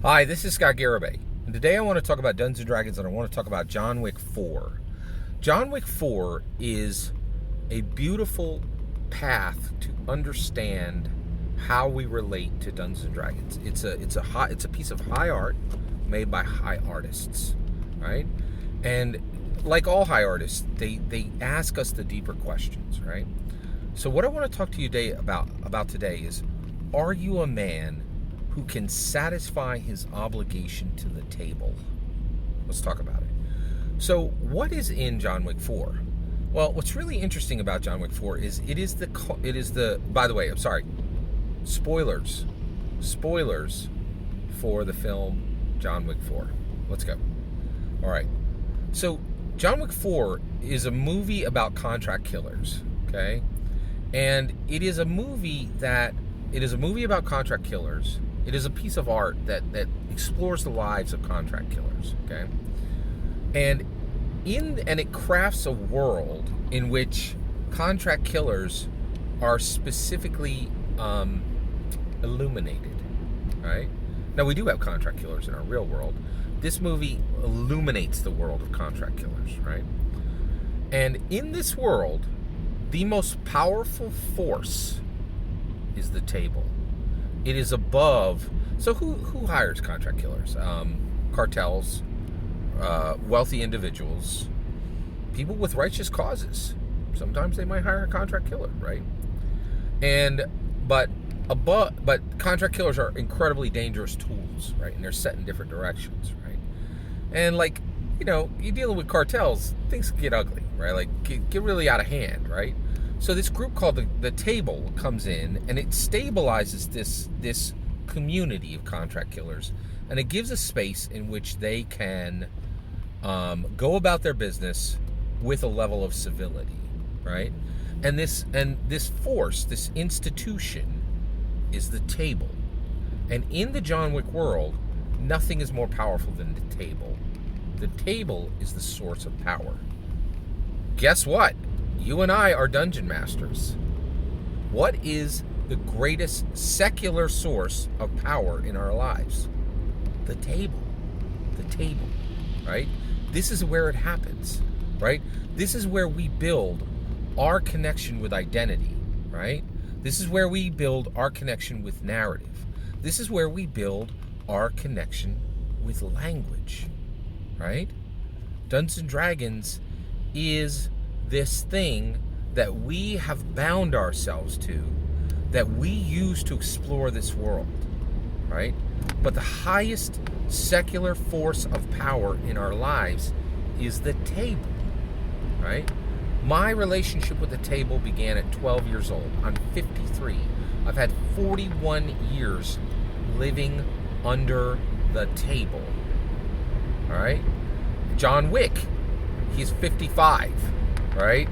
Hi, this is Scott Garibay, and today I want to talk about Dungeons & Dragons, and I want to talk about John Wick 4. John Wick 4 is a beautiful path to understand how we relate to Dungeons & Dragons. It's a piece of high art made by high artists, right? And like all high artists, they ask us the deeper questions, right? So what I want to talk to you about today is, are you a man who can satisfy his obligation to the table? Let's talk about it. So, what is in John Wick 4? Well, what's really interesting about John Wick 4 is it is the. By the way, I'm sorry. Spoilers for the film John Wick 4. Let's go. All right. So, John Wick 4 is a movie about contract killers. Okay, and it is a movie about contract killers. It is a piece of art that explores the lives of contract killers, okay? And it crafts a world in which contract killers are specifically illuminated, right? Now, we do have contract killers in our real world. This movie illuminates the world of contract killers, right? And in this world, the most powerful force is the table. It is above. So who hires contract killers? Cartels, wealthy individuals, people with righteous causes. Sometimes they might hire a contract killer, right? But contract killers are incredibly dangerous tools, right? And they're set in different directions, right? And you're dealing with cartels, things get ugly, right? Like get really out of hand, right? So this group called the Table comes in, and it stabilizes this community of contract killers, and it gives a space in which they can go about their business with a level of civility, right? And this force, this institution, is the Table. And in the John Wick world, nothing is more powerful than the Table. The Table is the source of power. Guess what? You and I are dungeon masters. What is the greatest secular source of power in our lives? The table. The table, right? This is where it happens, right? This is where we build our connection with identity, right? This is where we build our connection with narrative. This is where we build our connection with language, right? Dungeons & Dragons is this thing that we have bound ourselves to, that we use to explore this world, right? But the highest secular force of power in our lives is the table, right? My relationship with the table began at 12 years old. I'm 53. I've had 41 years living under the table, all right? John Wick, he's 55. Right?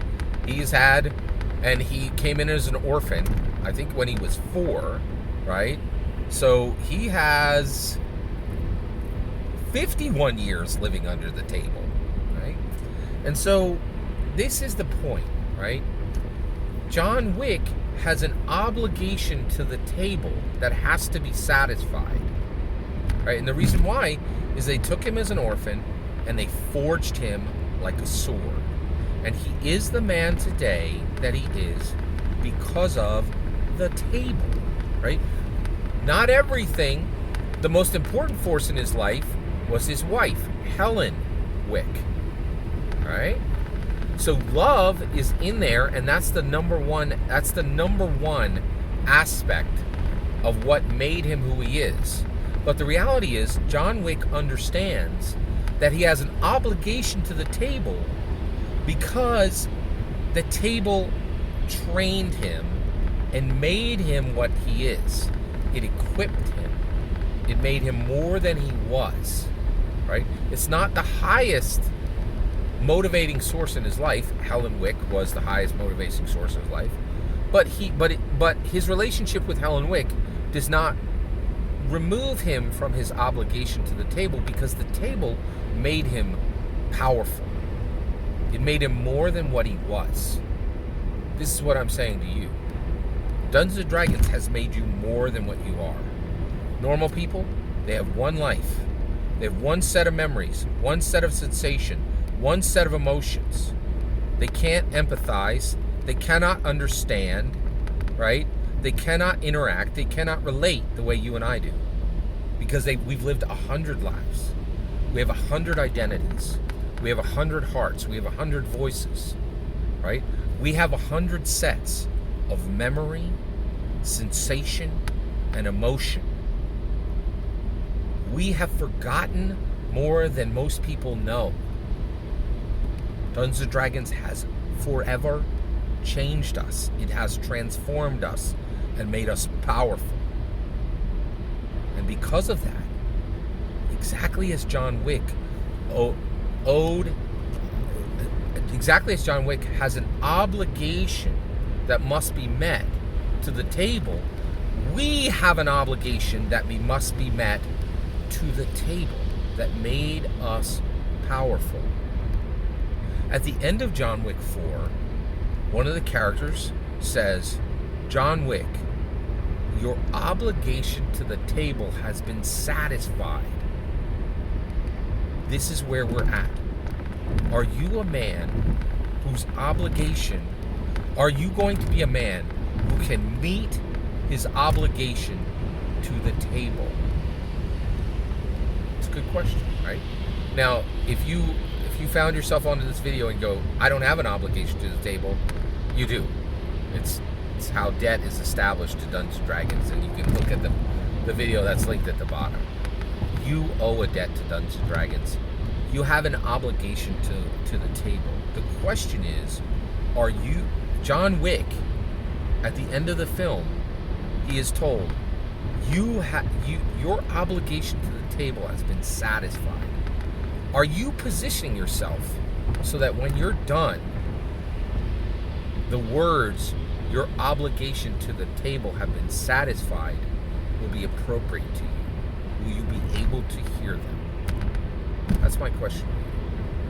And he came in as an orphan, I think when he was 4, right? So he has 51 years living under the table, right? And so this is the point, right? John Wick has an obligation to the table that has to be satisfied, right? And the reason why is they took him as an orphan and they forged him like a sword. And he is the man today that he is because of the table, right? Not everything. The most important force in his life was his wife, Helen Wick, right? So love is in there, and that's the number one aspect of what made him who he is. But the reality is, John Wick understands that he has an obligation to the table because the table trained him and made him what he is. It equipped him. It made him more than he was, right? It's not the highest motivating source in his life. Helen Wick was the highest motivating source in his life. But his relationship with Helen Wick does not remove him from his obligation to the table, because the table made him powerful. It made him more than what he was. This is what I'm saying to you. Dungeons & Dragons has made you more than what you are. Normal people, They have one life. They have one set of memories, one set of sensation, one set of emotions. They can't empathize. They cannot understand, right? They cannot interact. They cannot relate the way you and I do. Because we've lived 100 lives. We have 100 identities. We have 100 hearts. We have 100 voices, right? We have 100 sets of memory, sensation, and emotion. We have forgotten more than most people know. Dungeons & Dragons has forever changed us. It has transformed us and made us powerful. And because of that, exactly as John Wick has an obligation that must be met to the table, we have an obligation that must be met to the table that made us powerful. At the end of John Wick 4, one of the characters says, "John Wick, your obligation to the table has been satisfied." This is where we're at. Are you a man whose obligation, are you going to be a man who can meet his obligation to the table? It's a good question, right? Now, if you found yourself onto this video and go, I don't have an obligation to the table, you do. It's how debt is established to Dungeons & Dragons, and you can look at the video that's linked at the bottom. You owe a debt to Dungeons & Dragons. You have an obligation to the table. The question is, are you, John Wick, at the end of the film, he is told, your obligation to the table has been satisfied. Are you positioning yourself so that when you're done, the words, your obligation to the table have been satisfied, will be appropriate to you? Will you be able to hear them? That's my question.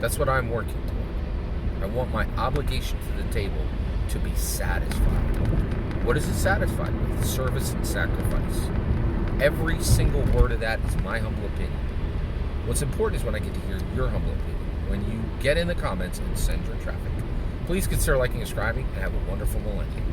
That's what I'm working toward. I want my obligation to the table to be satisfied. What is it satisfied with? Service and sacrifice. Every single word of that is my humble opinion. What's important is when I get to hear your humble opinion. When you get in the comments and send your traffic. Please consider liking and subscribing, and have a wonderful millennium.